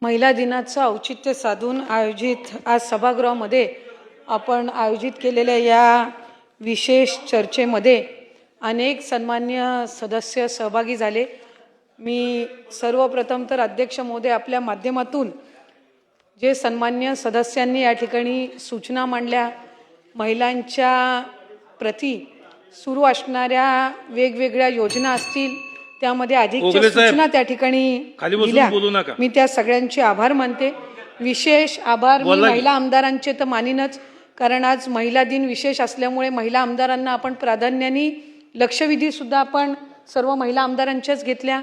महिला दिनाचं औचित्य साधून आयोजित आज सभागृहामध्ये आपण आयोजित केलेल्या या विशेष चर्चेमध्ये अनेक सन्मान्य सदस्य सहभागी झाले। मी सर्वप्रथम तर अध्यक्ष महोदय आपल्या माध्यमातून जे सन्मान्य सदस्यांनी या ठिकाणी सूचना मांडल्या, महिलांच्या प्रति सुरू असणाऱ्या वेगवेगळ्या योजना असतील त्यामध्ये अधिकच्या सूचना त्या ठिकाणी दिल्या, मी त्या सगळ्यांचे आभार मानते। विशेष आभार मी महिला आमदारांचे तर मानिनच, कारण आज महिला दिन विशेष असल्यामुळे महिला आमदारांना आपण प्राधान्याने लक्षवेधी सुद्धा आपण सर्व महिला आमदारांच्याच घेतल्या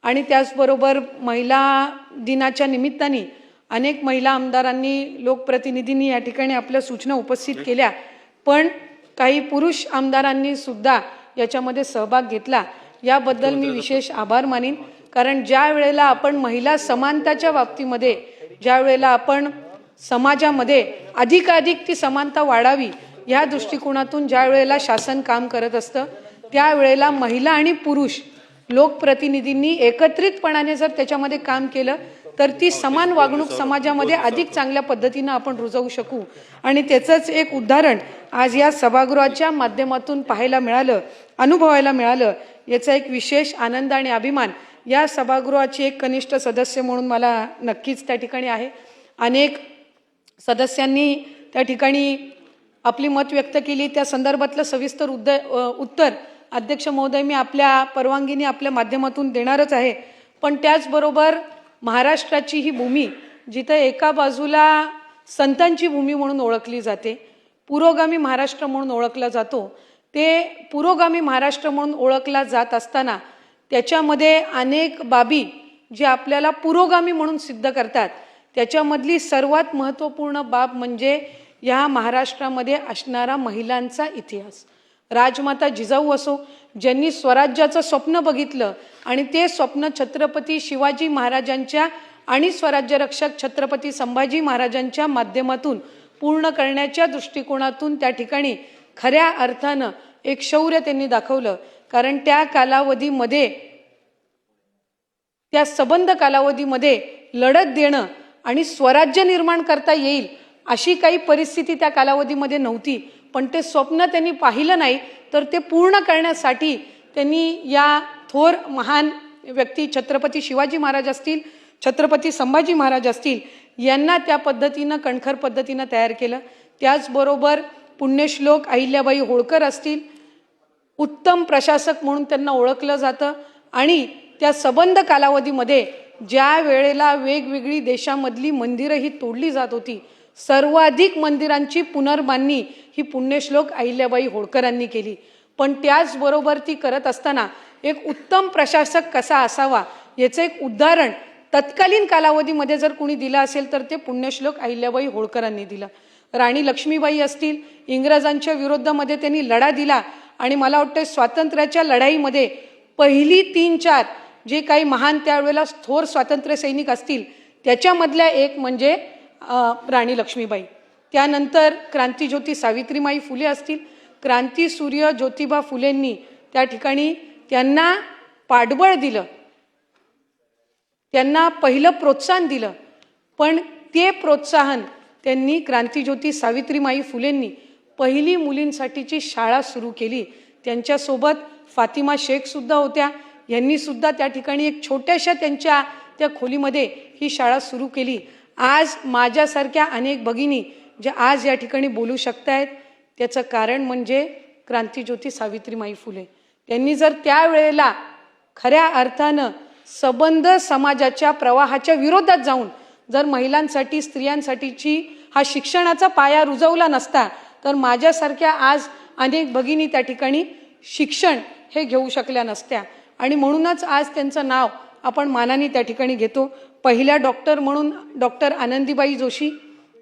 आणि त्याचबरोबर महिला दिनाच्या निमित्ताने अनेक महिला आमदारांनी लोकप्रतिनिधींनी या ठिकाणी आपल्या सूचना उपस्थित केल्या, पण काही पुरुष आमदारांनी सुद्धा याच्यामध्ये सहभाग घेतला, याबद्दल मी विशेष आभार मानीन। कारण ज्या वेळेला आपण महिला समानताच्या बाबतीमध्ये ज्या वेळेला आपण समाजामध्ये अधिकाधिक ती समानता वाढावी या दृष्टिकोनातून ज्या वेळेला शासन काम करत असतं, त्यावेळेला महिला आणि पुरुष लोकप्रतिनिधींनी एकत्रितपणाने जर त्याच्यामध्ये काम केलं तर ती समान वागणूक समाजामध्ये अधिक चांगल्या पद्धतीने आपण रुजवू शकू। आणि त्याचंच एक उदाहरण आज या सभागृहाच्या माध्यमातून पाहायला मिळालं, अनुभवायला मिळालं, याचा एक विशेष आनंद आणि अभिमान या सभागृहाचे एक कनिष्ठ सदस्य म्हणून मला नक्कीच त्या ठिकाणी आहे। अनेक सदस्यांनी त्या ठिकाणी आपली मत व्यक्त केली, त्या संदर्भातलं सविस्तर उत्तर अध्यक्ष महोदय मी आपल्या परवानगीने आपल्या माध्यमातून देणारच आहे। पण त्याचबरोबर महाराष्ट्राची ही भूमी जिथं एका बाजूला संतांची भूमी म्हणून ओळखली जाते, पुरोगामी महाराष्ट्र म्हणून ओळखला जातो, ते पुरोगामी महाराष्ट्र म्हणून ओळखला जात असताना त्याच्यामध्ये अनेक बाबी जे आपल्याला पुरोगामी म्हणून सिद्ध करतात, त्याच्यामधली सर्वात महत्त्वपूर्ण बाब म्हणजे या महाराष्ट्रामध्ये असणारा महिलांचा इतिहास। राजमाता जिजाऊ असो, ज्यांनी स्वराज्याचं स्वप्न बघितलं आणि ते स्वप्न छत्रपती शिवाजी महाराजांच्या आणि स्वराज्य रक्षक छत्रपती संभाजी महाराजांच्या माध्यमातून पूर्ण करण्याच्या दृष्टिकोनातून त्या ठिकाणी खऱ्या अर्थानं एक शौर्य त्यांनी दाखवलं। कारण त्या कालावधीमध्ये, त्या सबंध कालावधीमध्ये लढत देणं आणि स्वराज्य निर्माण करता येईल अशी काही परिस्थिती त्या कालावधीमध्ये नव्हती, पण ते स्वप्न त्यांनी पाहिलं नाही, तर ते पूर्ण करण्यासाठी त्यांनी या थोर महान व्यक्ती छत्रपती शिवाजी महाराज असतील, छत्रपती संभाजी महाराज असतील, यांना त्या पद्धतीनं कणखर पद्धतीनं तयार केलं। त्याचबरोबर पुण्यश्लोक अहिल्याबाई होळकर असतील, उत्तम प्रशासक म्हणून त्यांना ओळखलं जातं आणि त्या सबंध कालावधीमध्ये ज्या वेळेला वेगवेगळी देशामधली मंदिरं ही तोडली जात होती, सर्वाधिक मंदिरांची पुनर्बांधणी ही पुण्यश्लोक अहिल्याबाई होळकरांनी केली। पण त्याचबरोबर ती करत असताना एक उत्तम प्रशासक कसा असावा याचं एक उदाहरण तत्कालीन कालावधीमध्ये जर कोणी दिलं असेल तर ते पुण्यश्लोक अहिल्याबाई होळकरांनी दिलं। राणी लक्ष्मीबाई असतील, इंग्रजांच्या विरोधामध्ये त्यांनी लढा दिला आणि मला वाटतं स्वातंत्र्याच्या लढाईमध्ये पहिली 3-4 जे काही महान त्यावेळेला थोर स्वातंत्र्य सैनिक असतील त्याच्यामधल्या एक म्हणजे राणी लक्ष्मीबाई। त्यानंतर क्रांतिज्योती सावित्रीमाई फुले असतील, क्रांतीसूर्य ज्योतिबा फुलेंनी त्या ठिकाणी त्यांना पाठबळ दिलं, त्यांना पहिलं प्रोत्साहन दिलं, पण ते प्रोत्साहन त्यांनी क्रांतिज्योती सावित्रीमाई फुलेंनी पहिली मुलींसाठीची शाळा सुरू केली। त्यांच्यासोबत फातिमा शेख सुद्धा होत्या, यांनी सुद्धा त्या ठिकाणी एक छोट्याशा त्यांच्या त्या खोलीमध्ये ही शाळा सुरू केली। आज माझ्यासारख्या अनेक भगिनी ज्या आज या ठिकाणी बोलू शकतायत त्याचं कारण म्हणजे क्रांतिज्योती सावित्रीमाई फुले। त्यांनी जर त्यावेळेला खऱ्या अर्थानं सबंध समाजाच्या प्रवाहाच्या विरोधात जाऊन जर महिलांसाठी स्त्रियांसाठीची हा शिक्षणाचा पाया रुजवला नसता तर माझ्यासारख्या आज अनेक भगिनी त्या ठिकाणी शिक्षण हे घेऊ शकल्या नसत्या आणि म्हणूनच आज त्यांचं नाव आपण मानाने त्या ठिकाणी घेतो। पहिल्या डॉक्टर म्हणून डॉक्टर आनंदीबाई जोशी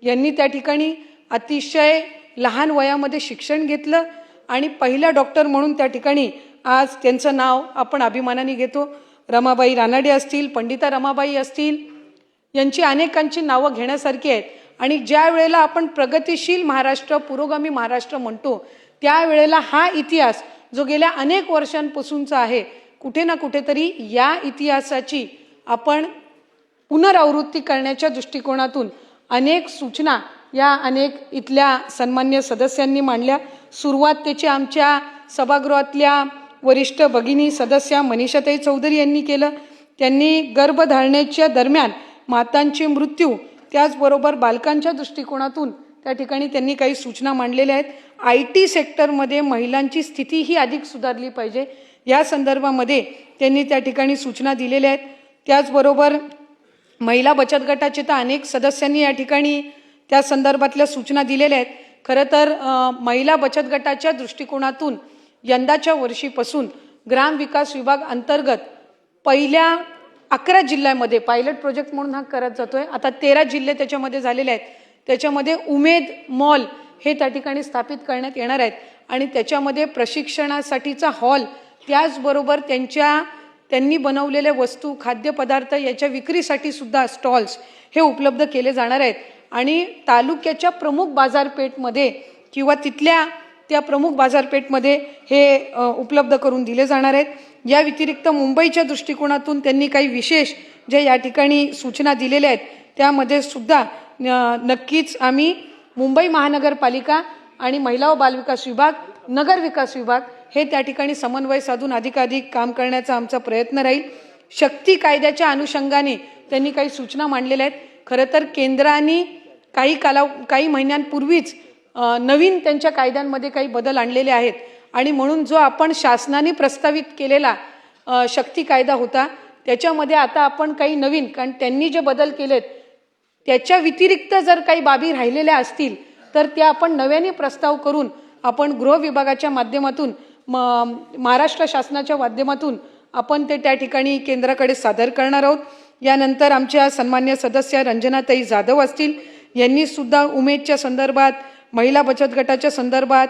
यांनी त्या ठिकाणी अतिशय लहान वयामध्ये शिक्षण घेतलं आणि पहिल्या डॉक्टर म्हणून त्या ठिकाणी आज त्यांचं नाव आपण अभिमानाने घेतो। रमाबाई रानडे असतील, पंडिता रमाबाई असतील, यांची अनेकांची नावं घेण्यासारखी आहेत आणि ज्या वेळेला आपण प्रगतिशील महाराष्ट्र, पुरोगामी महाराष्ट्र म्हणतो त्यावेळेला हा इतिहास जो गेल्या अनेक वर्षांपासूनचा आहे, कुठे ना कुठेतरी या इतिहासाची आपण पुनरावृत्ती करण्याच्या दृष्टिकोनातून अनेक सूचना या अनेक इथल्या सन्मान्य सदस्यांनी मांडल्या। सुरुवात त्याची आमच्या सभागृहातल्या वरिष्ठ भगिनी सदस्या मनीषाताई चौधरी यांनी केलं। त्यांनी गर्भधारणेच्या दरम्यान मातांचे मृत्यू त्याचबरोबर बालकांच्या दृष्टिकोनातून त्या ठिकाणी त्यांनी काही सूचना मांडलेल्या आहेत। IT सेक्टरमध्ये महिलांची स्थिती ही अधिक सुधारली पाहिजे या संदर्भामध्ये त्यांनी त्या ठिकाणी सूचना दिलेल्या आहेत। त्याचबरोबर महिला बचत गटाचे तर अनेक सदस्यांनी या ठिकाणी त्या संदर्भातल्या सूचना दिलेल्या आहेत। खरं तर महिला बचत गटाच्या दृष्टिकोनातून यंदाच्या वर्षीपासून ग्राम विकास विभाग अंतर्गत पहिल्या 11 जिल्ह्यामध्ये पायलट प्रोजेक्ट म्हणून हा करत जातोय। आता 13 जिल्हे त्याच्यामध्ये झालेले आहेत। त्याच्यामध्ये उमेद मॉल हे त्या ठिकाणी स्थापित करण्यात येणार आहेत आणि त्याच्यामध्ये प्रशिक्षणासाठीचा हॉल त्याचबरोबर त्यांनी बनवलेले वस्तू खाद्यपदार्थ याच्या विक्रीसाठी सुद्धा स्टॉल्स हे उपलब्ध केले जाणार आहेत आणि तालुक्याच्या प्रमुख बाजारपेठमध्ये किंवा तिथल्या त्या प्रमुख बाजारपेठमध्ये हे उपलब्ध करून दिले जाणार आहेत। या व्यतिरिक्त मुंबईच्या दृष्टिकोनातून त्यांनी काही विशेष जे या ठिकाणी सूचना दिलेल्या आहेत त्यामध्ये सुद्धा नक्कीच आम्ही मुंबई महानगरपालिका आणि महिला व बालविकास विभाग नगर विकास विभाग हे त्या ठिकाणी समन्वय साधून अधिकाधिक काम करण्याचा आमचा प्रयत्न राहील। शक्ती कायद्याच्या अनुषंगाने त्यांनी काही सूचना मांडलेल्या आहेत। खरं तर केंद्राने काही महिन्यांपूर्वीच नवीन त्यांच्या कायद्यांमध्ये काही बदल आणलेले आहेत आणि म्हणून जो आपण शासनाने प्रस्तावित केलेला शक्ती कायदा होता त्याच्यामध्ये आता आपण काही नवीन, कारण त्यांनी जे बदल केलेत त्याच्या व्यतिरिक्त जर काही बाबी राहिलेल्या असतील तर त्या आपण नव्याने प्रस्ताव करून आपण गृह विभागाच्या माध्यमातून महाराष्ट्र शासनाच्या माध्यमातून आपण ते त्या ठिकाणी केंद्राकडे सादर करणार आहोत। यानंतर आमच्या सन्मान्य सदस्य रंजनाताई जाधव असतील, यांनी सुद्धा उमेदच्या संदर्भात महिला बचत गटाच्या संदर्भात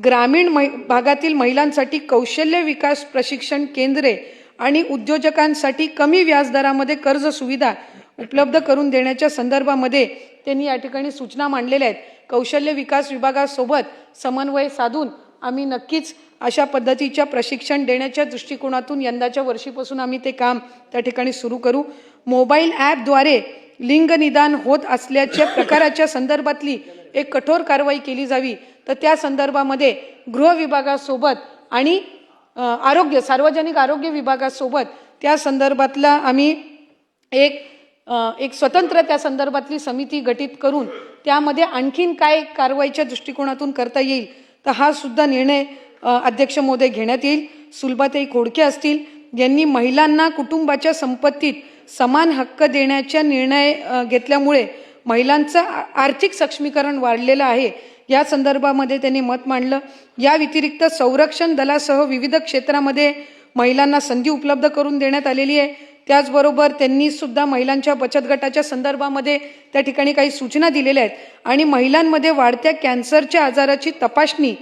ग्रामीण भागातील महिलांसाठी कौशल्य विकास प्रशिक्षण केंद्रे आणि उद्योजकांसाठी कमी व्याजदरामध्ये कर्ज सुविधा उपलब्ध करून देण्याच्या संदर्भामध्ये त्यांनी या ठिकाणी सूचना मांडलेल्या आहेत। कौशल्य विकास विभागासोबत समन्वय साधून आम्ही नक्कीच अशा पद्धतीच्या प्रशिक्षण देण्याच्या दृष्टिकोनातून यंदाच्या वर्षीपासून आम्ही ते काम त्या ठिकाणी सुरू करू। मोबाईल ॲपद्वारे लिंग निदान होत असल्याच्या प्रकाराच्या संदर्भातली एक कठोर कारवाई केली जावी, तर त्या संदर्भामध्ये गृह विभागासोबत आणि सार्वजनिक आरोग्य विभागासोबत त्या संदर्भातला आम्ही एक स्वतंत्र त्या संदर्भातली समिती गठीत करून त्यामध्ये आणखीन काय कारवाईच्या दृष्टिकोनातून करता येईल तर हा सुद्धा निर्णय अध्यक्ष महोदय घेण्यात येईल। सुलभाताई खोडके असतील, यांनी महिलांना कुटुंबाच्या संपत्तीत समान हक्क देण्याचा निर्णय घेतल्यामुळे महिलांचं आर्थिक सक्षमीकरण वाढलेलं आहे या संदर्भामध्ये त्यांनी मत मांडलं। या व्यतिरिक्त संरक्षण दलासह विविध क्षेत्रामध्ये महिलांना संधी उपलब्ध करून देण्यात आलेली आहे। त्याचबरोबर त्यांनी सुद्धा महिलांच्या बचत गटाच्या संदर्भामध्ये त्या ठिकाणी काही सूचना दिलेल्या आहेत आणि महिलांमध्ये वाढत्या कॅन्सरच्या आजाराची तपासणी,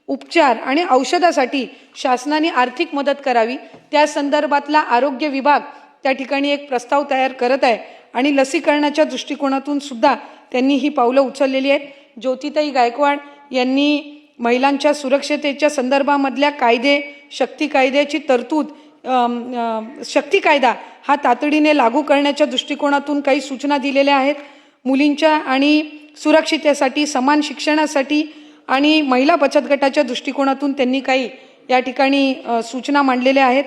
उपचार आणि औषधासाठी शासनाने आर्थिक मदत करावी त्या संदर्भातला आरोग्य विभाग त्या ठिकाणी एक प्रस्ताव तयार करत आहे आणि लसीकरणाच्या दृष्टिकोनातून सुद्धा त्यांनी ही पावलं उचललेली आहेत। ज्योतिताई गायकवाड यांनी महिलांच्या सुरक्षतेच्या संदर्भामधल्या कायदे, शक्ती कायद्याची तरतूद, शक्ती कायदा हा तातडीने लागू करण्याच्या दृष्टिकोनातून काही सूचना दिलेल्या आहेत। मुलींच्या आणि सुरक्षिततेसाठी, समान शिक्षणासाठी आणि महिला बचत गटाच्या दृष्टिकोनातून त्यांनी काही या ठिकाणी सूचना मांडलेल्या आहेत।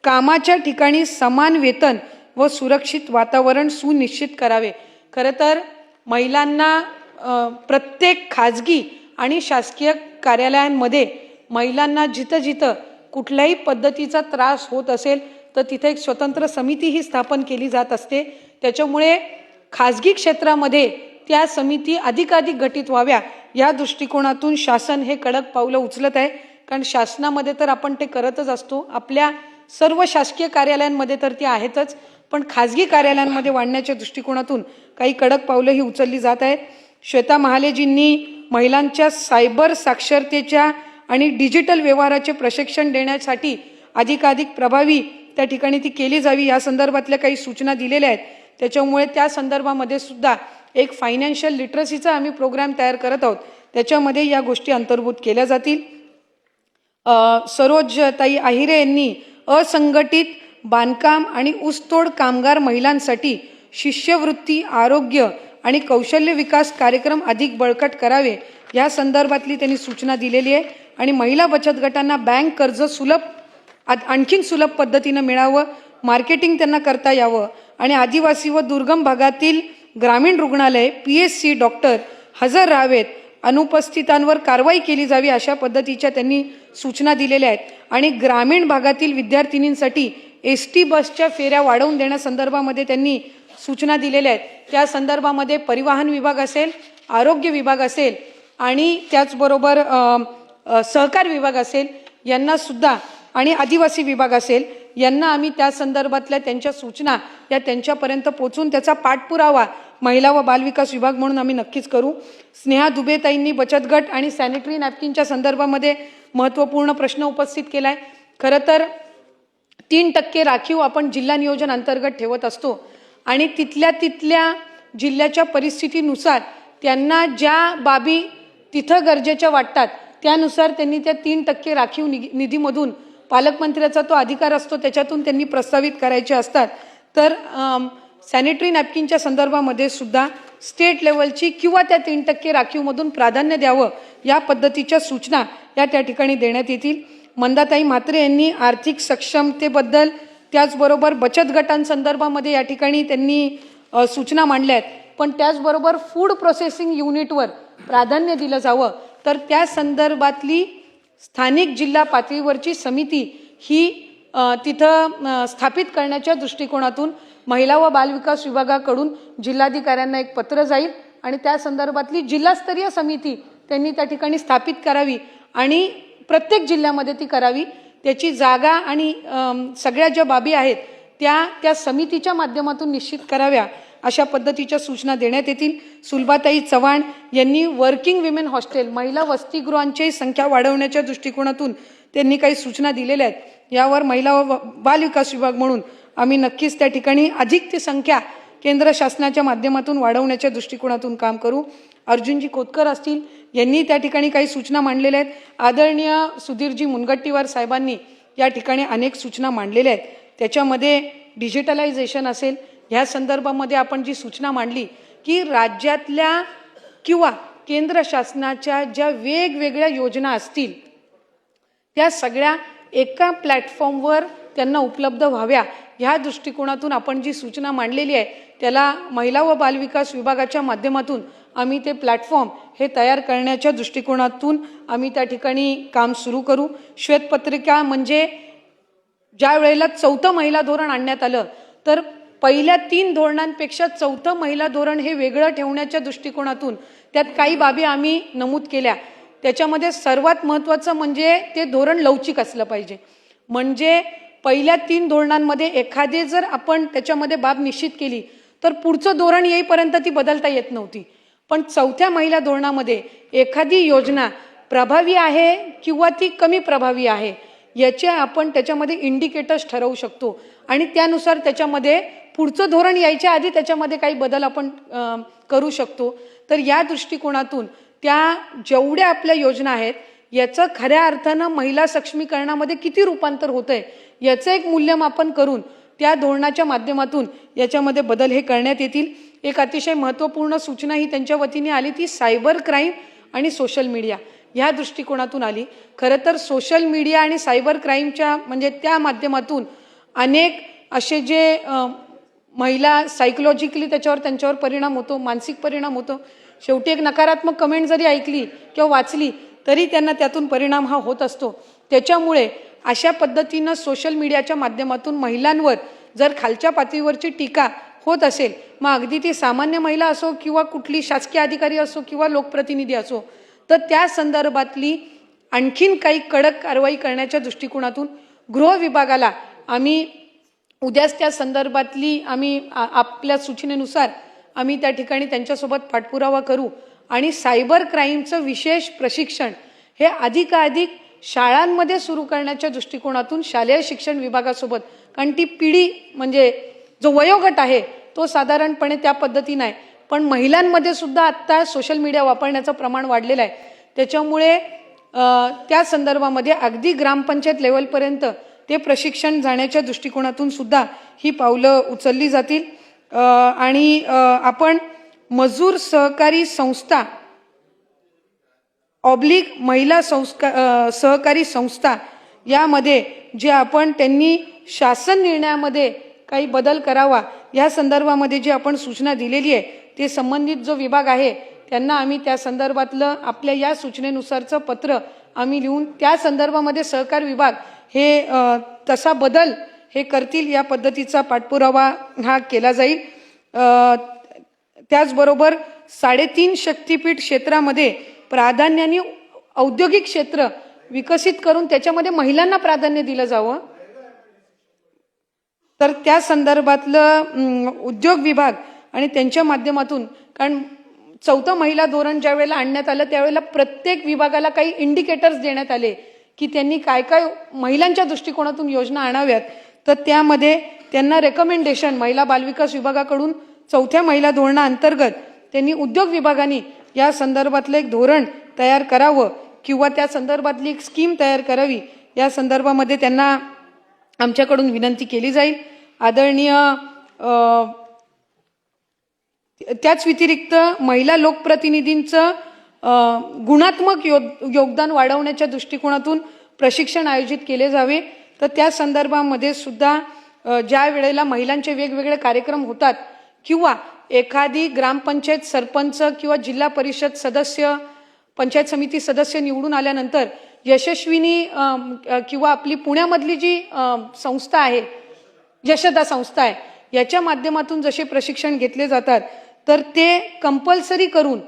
कामाच्या ठिकाणी समान वेतन व सुरक्षित वातावरण सुनिश्चित करावे। खरं तर महिलांना प्रत्येक खाजगी आणि शासकीय कार्यालयांमध्ये महिलांना जिथं कुठल्याही पद्धतीचा त्रास होत असेल तर तिथे एक स्वतंत्र समिती ही स्थापन केली जात असते। त्याच्यामुळे खाजगी क्षेत्रामध्ये त्या समिती अधिकाधिक गठीत व्हाव्या या दृष्टिकोनातून शासन हे कडक पावलं उचलत आहे। कारण शासनामध्ये तर आपण ते करतच असतो, आपल्या सर्व शासकीय कार्यालयांमध्ये तर ती आहेतच, पण खाजगी कार्यालयांमध्ये वाढण्याच्या दृष्टिकोनातून काही कडक पावलं ही उचलली जात आहेत। श्वेता महालेजींनी महिलांच्या सायबर साक्षरतेच्या आणि डिजिटल व्यवहाराचे प्रशिक्षण देण्यासाठी अधिकाधिक प्रभावी त्या ठिकाणी ती केली जावी या संदर्भातल्या काही सूचना दिलेल्या आहेत। त्याच्यामुळे त्या संदर्भामध्ये सुद्धा एक फायनान्शियल लिटरसीचा आम्ही प्रोग्राम तयार करत आहोत, त्याच्यामध्ये या गोष्टी अंतर्भूत केल्या जातील। सरोजताई आहिरे यांनी असंघटित बांधकाम आणि ऊसतोड कामगार महिलांसाठी शिष्यवृत्ती, आरोग्य आणि कौशल्य विकास कार्यक्रम अधिक बळकट करावे या संदर्भातली त्यांनी सूचना दिलेली आहे. आणि महिला बचत गटांना बँक कर्ज आणखीन सुलभ पद्धतीनं मिळावं, मार्केटिंग त्यांना करता यावं आणि आदिवासी व दुर्गम भागातील ग्रामीण रुग्णालय PSC डॉक्टर हजर राहावेत, अनुपस्थितांवर कारवाई केली जावी अशा पद्धतीच्या त्यांनी सूचना दिलेल्या आहेत. आणि ग्रामीण भागातील विद्यार्थिनींसाठी ST बसच्या फेऱ्या वाढवून देण्यासंदर्भामध्ये त्यांनी सूचना दिलेल्या आहेत. त्या संदर्भामध्ये परिवहन विभाग असेल, आरोग्य विभाग असेल आणि त्याचबरोबर सहकार विभाग असेल यांना सुद्धा आणि आदिवासी विभाग असेल यांना आम्ही त्या संदर्भातल्या त्यांच्या सूचना या त्यांच्यापर्यंत पोहोचून त्याचा पाठपुरावा महिला व बालविकास विभाग म्हणून आम्ही नक्कीच करू. स्नेहा दुबेताईंनी बचत गट आणि सॅनिटरी नॅपकिनच्या संदर्भामध्ये महत्त्वपूर्ण प्रश्न उपस्थित केलाय. खरं तर 3% राखीव आपण जिल्हा नियोजन अंतर्गत ठेवत असतो आणि तिथल्या जिल्ह्याच्या परिस्थितीनुसार त्यांना ज्या बाबी तिथं गरजेच्या वाटतात त्यानुसार त्यांनी त्या 3% राखीव निधीमधून पालकमंत्र्याचा तो अधिकार असतो त्याच्यातून त्यांनी प्रस्तावित करायचे असतात. तर सॅनिटरी नॅपकिनच्या संदर्भामध्ये सुद्धा स्टेट लेवलची किंवा त्या 3% राखीवमधून प्राधान्य द्यावं या पद्धतीच्या सूचना त्या ठिकाणी देण्यात येतील. मंदाताई म्हात्रे यांनी आर्थिक सक्षमतेबद्दल त्याचबरोबर बचत गटांसंदर्भामध्ये या ठिकाणी त्यांनी सूचना मांडल्या आहेत. पण त्याचबरोबर फूड प्रोसेसिंग युनिटवर प्राधान्य दिलं जावं. तर त्या संदर्भातली स्थानिक जिल्हा पातळीवरची समिती ही तिथं स्थापित करण्याच्या दृष्टिकोनातून महिला व बालविकास विभागाकडून जिल्हाधिकाऱ्यांना एक पत्र जाईल आणि त्या संदर्भातली जिल्हास्तरीय समिती त्यांनी त्या ठिकाणी स्थापित करावी आणि प्रत्येक जिल्ह्यामध्ये ती करावी. त्याची जागा आणि सगळ्या ज्या बाबी आहेत त्या समितीच्या माध्यमातून निश्चित कराव्या अशा पद्धतीच्या सूचना देण्यात येतील. सुलभाताई चव्हाण यांनी वर्किंग विमेन हॉस्टेल महिला वसतिगृहांची संख्या वाढवण्याच्या दृष्टिकोनातून त्यांनी काही सूचना दिलेल्या आहेत. यावर महिला व बालविकास विभाग म्हणून आम्ही नक्कीच त्या ठिकाणी अधिक ती संख्या केंद्र शासनाच्या माध्यमातून वाढवण्याच्या दृष्टिकोनातून काम करू. अर्जुनजी खोतकर असतील यांनी त्या ठिकाणी काही सूचना मांडलेल्या आहेत. आदरणीय सुधीरजी मुनगट्टीवार साहेबांनी या ठिकाणी अनेक सूचना मांडलेल्या आहेत. त्याच्यामध्ये डिजिटलायझेशन असेल ह्या संदर्भामध्ये आपण जी सूचना मांडली की राज्यातल्या किंवा केंद्र शासनाच्या ज्या वेगवेगळ्या योजना असतील त्या सगळ्या एका प्लॅटफॉर्मवर त्यांना उपलब्ध व्हाव्या ह्या दृष्टिकोनातून आपण जी सूचना मांडलेली आहे त्याला महिला व बालविकास विभागाच्या माध्यमातून आम्ही ते प्लॅटफॉर्म हे तयार करण्याच्या दृष्टिकोनातून आम्ही त्या ठिकाणी काम सुरू करू. श्वेतपत्रिका म्हणजे ज्या वेळेला 4थं महिला धोरण आणण्यात आलं तर पहिल्या 3 धोरणांपेक्षा 4थं महिला धोरण हे वेगळं ठेवण्याच्या दृष्टिकोनातून त्यात काही बाबी आम्ही नमूद केल्या. त्याच्यामध्ये सर्वात महत्त्वाचं म्हणजे ते धोरण लवचिक असलं पाहिजे. म्हणजे पहिल्या 3 धोरणांमध्ये एखादे जर आपण त्याच्यामध्ये बाब निश्चित केली तर पुढचं धोरण येईपर्यंत ती बदलता येत नव्हती. पण 4थ्या महिला धोरणामध्ये एखादी योजना प्रभावी आहे किंवा ती कमी प्रभावी आहे याचे आपण त्याच्यामध्ये इंडिकेटर्स ठरवू शकतो आणि त्यानुसार त्याच्यामध्ये पुढचं धोरण यायच्या आधी त्याच्यामध्ये काही बदल आपण करू शकतो. तर या दृष्टिकोनातून त्या जेवढ्या आपल्या योजना आहेत याचं खऱ्या अर्थानं महिला सक्षमीकरणामध्ये किती रूपांतर होतंय याचं एक मूल्यमापन करून त्या धोरणाच्या माध्यमातून याच्यामध्ये बदल हे करण्यात येतील. एक अतिशय महत्त्वपूर्ण सूचना ही त्यांच्या वतीने आली ती सायबर क्राईम आणि सोशल मीडिया ह्या दृष्टिकोनातून आली. खरं तर सोशल मीडिया आणि सायबर क्राईमच्या म्हणजे त्या माध्यमातून अनेक असे जे महिला सायकोलॉजिकली त्यांच्यावर परिणाम होतो, मानसिक परिणाम होतो. शेवटी एक नकारात्मक कमेंट जरी ऐकली किंवा वाचली तरी त्यांना त्यातून परिणाम हा होत असतो. त्याच्यामुळे अशा पद्धतीनं सोशल मीडियाच्या माध्यमातून महिलांवर जर खालच्या पातळीवरची टीका होत असेल मग अगदी ती सामान्य महिला असो किंवा कुठली शासकीय अधिकारी असो किंवा लोकप्रतिनिधी असो तर त्या संदर्भातली आणखीन काही कडक कारवाई करण्याच्या दृष्टिकोनातून गृह विभागाला आम्ही उद्याच त्या संदर्भातली आम्ही आपल्या सूचनेनुसार आम्ही त्या ठिकाणी त्यांच्यासोबत पाठपुरावा करू आणि सायबर क्राईमचं विशेष प्रशिक्षण हे अधिकाधिक शाळांमध्ये सुरू करण्याच्या दृष्टिकोनातून शालेय शिक्षण विभागासोबत कारण ती पिढी म्हणजे जो वयोगट आहे तो साधारणपणे त्या पद्धतीने आहे. पण महिलांमध्ये सुद्धा आत्ता सोशल मीडिया वापरण्याचं प्रमाण वाढलेलं आहे. त्याच्यामुळे त्या संदर्भामध्ये अगदी ग्रामपंचायत लेवलपर्यंत ते प्रशिक्षण जाण्याच्या दृष्टिकोनातून सुद्धा ही पावलं उचलली जातील. आणि आपण मजूर सहकारी संस्था ऑब्लिक महिला सहकारी संस्था यामध्ये जे आपण त्यांनी शासन निर्णयामध्ये काही बदल करावा या संदर्भामध्ये जी आपण सूचना दिलेली आहे ते संबंधित जो विभाग आहे त्यांना आम्ही त्या संदर्भातलं आपल्या या सूचनेनुसारचं पत्र आम्ही लिहून त्या संदर्भामध्ये सहकार विभाग हे तसा बदल हे करतील या पद्धतीचा पाठपुरावा हा केला जाईल। त्याचबरोबर 3.5 शक्तीपीठ क्षेत्रामध्ये प्राधान्याने औद्योगिक क्षेत्र विकसित करून त्याच्यामध्ये महिलांना प्राधान्य दिलं जावं, तर त्या संदर्भातलं उद्योग विभाग आणि त्यांच्या माध्यमातून, कारण 4थं महिला धोरण ज्या वेळेला आणण्यात आलं त्यावेळेला प्रत्येक विभागाला काही इंडिकेटर्स देण्यात आले की त्यांनी काय काय महिलांच्या दृष्टिकोनातून योजना आणाव्यात, तर त्यामध्ये त्यांना रेकमेंडेशन महिला बालविकास विभागाकडून 4थ्या महिला धोरणाअंतर्गत त्यांनी उद्योग विभागाने या संदर्भातलं एक धोरण तयार करावं किंवा त्या संदर्भातली एक स्कीम तयार करावी या संदर्भामध्ये त्यांना आमच्याकडून विनंती केली जाईल। आदरणीय त्याच व्यतिरिक्त महिला लोकप्रतिनिधींचं गुणात्मक योगदान वाढवण्याच्या दृष्टिकोनातून प्रशिक्षण आयोजित केले जावे, तर त्या संदर्भामध्ये सुद्धा ज्या वेळेला महिलांचे वेगवेगळे कार्यक्रम होतात किंवा एखादी ग्रामपंचायत सरपंच किंवा जिल्हा परिषद सदस्य पंचायत समिती सदस्य निवडून आल्यानंतर यशस्विनी किंवा आपली पुण्यामधली जी संस्था आहे यशदा संस्था आहे याच्या माध्यमातून जसे प्रशिक्षण घेतले जातात तर ते कंपल्सरी करून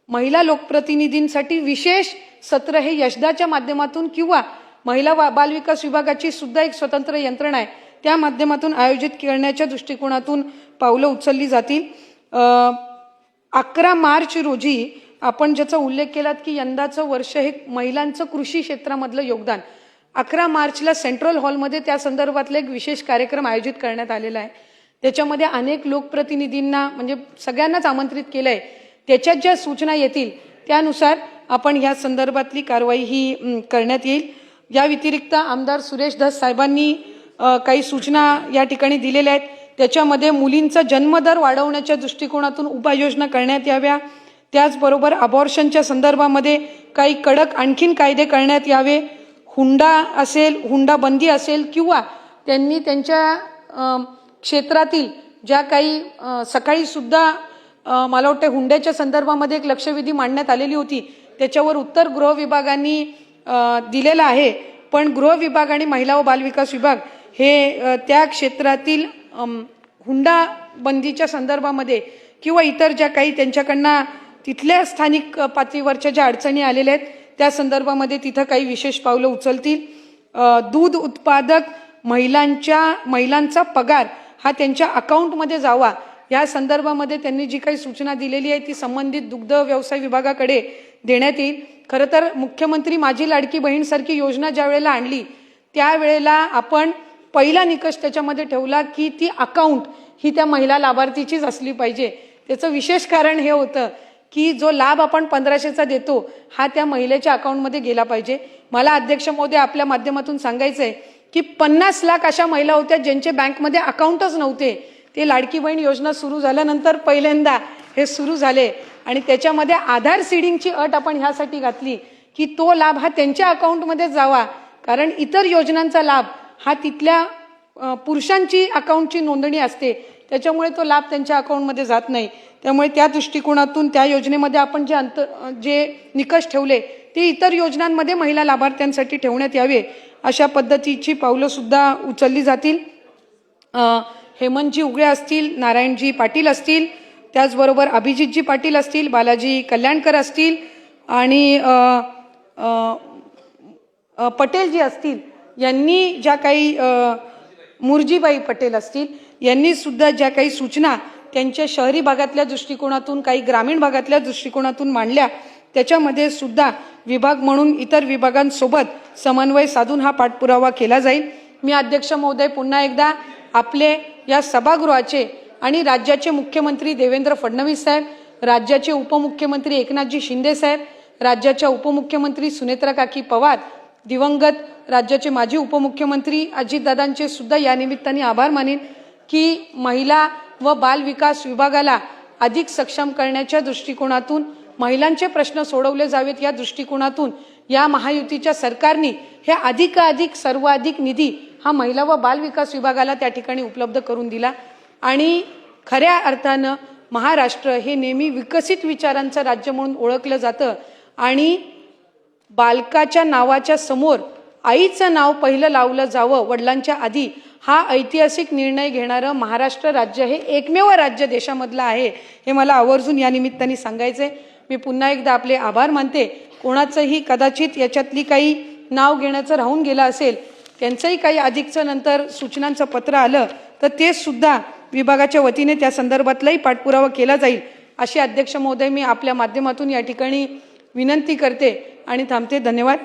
महिला लोकप्रतिनिधींसाठी विशेष सत्र हे यशदाच्या माध्यमातून किंवा महिला बालविकास विभागाची सुद्धा एक स्वतंत्र यंत्रणा आहे त्या माध्यमातून आयोजित करण्याच्या दृष्टिकोनातून पावलं उचलली जातील। 11 मार्च रोजी आपण ज्याचा उल्लेख केलात की यंदाचं वर्ष हे महिलांचं कृषी क्षेत्रामधलं योगदान, 11 मार्चला सेंट्रल हॉलमध्ये त्या संदर्भातला एक विशेष कार्यक्रम आयोजित करण्यात आलेला आहे। त्याच्यामध्ये अनेक लोकप्रतिनिधींना म्हणजे सगळ्यांनाच आमंत्रित केलंय, त्याच्यात ज्या सूचना येतील त्यानुसार आपण या संदर्भातली कारवाई ही करण्यात येईल। या व्यतिरिक्त आमदार सुरेश धस साहेबांनी काही सूचना या ठिकाणी दिलेल्या आहेत, त्याच्यामध्ये मुलींचा जन्मदर वाढवण्याच्या दृष्टिकोनातून उपाययोजना करण्यात याव्या, त्याचबरोबर अबॉर्शनच्या संदर्भामध्ये काही कडक आणखीन कायदे करण्यात यावे, हुंडा असेल हुंडा बंदी असेल किंवा त्यांनी त्यांच्या क्षेत्रातील ज्या काही सकाळी सुद्धा मला वाटतं हुंड्याच्या संदर्भामध्ये एक लक्षवेधी मांडण्यात आलेली होती त्याच्यावर उत्तर गृह विभागाने दिलेला आहे, पण गृह विभाग आणि महिला व बालविकास विभाग हे त्या क्षेत्रातील हुंडा बंदीच्या संदर्भामध्ये किंवा इतर ज्या काही त्यांच्याकडनं तिथल्या स्थानिक पातळीवरच्या ज्या अडचणी आलेल्या आहेत त्या संदर्भामध्ये तिथं काही विशेष पावलं उचलतील। दूध उत्पादक महिलांचा पगार हा त्यांच्या अकाउंटमध्ये जावा या संदर्भामध्ये त्यांनी जी काही सूचना दिलेली आहे ती संबंधित दुग्ध व्यवसाय विभागाकडे देण्यात येईल। खरं तर मुख्यमंत्री माझी लाडकी बहीण सारखी योजना ज्या वेळेला आणली त्यावेळेला आपण पहिला निकष त्याच्यामध्ये ठेवला की ती अकाउंट ही त्या महिला लाभार्थीचीच असली पाहिजे। त्याचं विशेश कारण हे होतं की जो लाभ आपण 1500चा देतो हा त्या महिलेच्या अकाउंटमध्ये गेला पाहिजे। मला अध्यक्ष महोदय आपल्या माध्यमातून सांगायचं आहे की 50 लाख अशा महिला होत्या ज्यांचे बँकमध्ये अकाउंटच नव्हते, ते लाडकी बहीण योजना सुरू झाल्यानंतर पहिल्यांदा हे सुरू झाले आणि त्याच्यामध्ये आधार सीडिंगची अट आपण ह्यासाठी घातली की तो लाभ हा त्यांच्या अकाउंटमध्ये जावा, कारण इतर योजनांचा लाभ हा तिथल्या पुरुषांची अकाउंटची नोंदणी असते त्याच्यामुळे तो लाभ त्यांच्या अकाउंटमध्ये जात नाही। त्यामुळे त्या दृष्टिकोनातून त्या योजनेमध्ये आपण जे निकष ठेवले ते इतर योजनांमध्ये महिला लाभार्थ्यांसाठी ठेवण्यात यावे अशा पद्धतीची पावलं सुद्धा उचलली जातील। हेमंतजी उगळे असतील, नारायणजी पाटील असतील, त्याचबरोबर अभिजितजी पाटील असतील, बालाजी कल्याणकर असतील आणि पटेलजी असतील, यांनी ज्या काही मुरजीबाई पटेल असतील यांनी सुद्धा ज्या काही सूचना त्यांच्या शहरी भागातल्या दृष्टिकोनातून काही ग्रामीण भागातल्या दृष्टिकोनातून मांडल्या त्याच्यामध्ये सुद्धा विभाग म्हणून इतर विभागांसोबत समन्वय साधून हा पाठपुरावा केला जाईल। मी अध्यक्ष महोदय पुन्हा एकदा आपले या सभागृहाचे आणि राज्याचे मुख्यमंत्री देवेंद्र फडणवीस साहेब, राज्याचे उपमुख्यमंत्री एकनाथजी शिंदे साहेब, राज्याच्या उपमुख्यमंत्री सुनेत्रा काकी पवार, दिवंगत राज्याचे माजी उपमुख्यमंत्री अजितदादांचे सुद्धा या निमित्ताने आभार मानेन की महिला व बाल विकास विभागाला अधिक सक्षम करण्याच्या दृष्टिकोनातून, महिलांचे प्रश्न सोडवले जावेत या दृष्टिकोनातून या महायुतीच्या सरकारने हे अधिकाधिक सर्वाधिक निधी हा महिला व बाल विकास विभागाला त्या ठिकाणी उपलब्ध करून दिला। आणि खऱ्या अर्थानं महाराष्ट्र हे नेहमी विकसित विचारांचं राज्य म्हणून ओळखलं जातं आणि बालकाच्या नावाच्या समोर आईचं नाव पहिलं लावलं जावं वडिलांच्या आधी, हा ऐतिहासिक निर्णय घेणारं महाराष्ट्र राज्य हे एकमेव राज्य देशामधलं आहे, हे मला आवर्जून या निमित्ताने सांगायचंय। मी पुन्हा एकदा आपले आभार मानते। कोणाचंही कदाचित याच्यातली काही नाव घेण्याचं राहून गेलं असेल, त्यांचंही काही अधिकचं नंतर सूचनांचं पत्र आलं तर ते सुद्धा विभागाच्या वतीने त्या संदर्भातलाही पाठपुरावा केला जाईल, अशी अध्यक्ष महोदय मी आपल्या माध्यमातून या ठिकाणी विनंती करते आणि थांबते। धन्यवाद।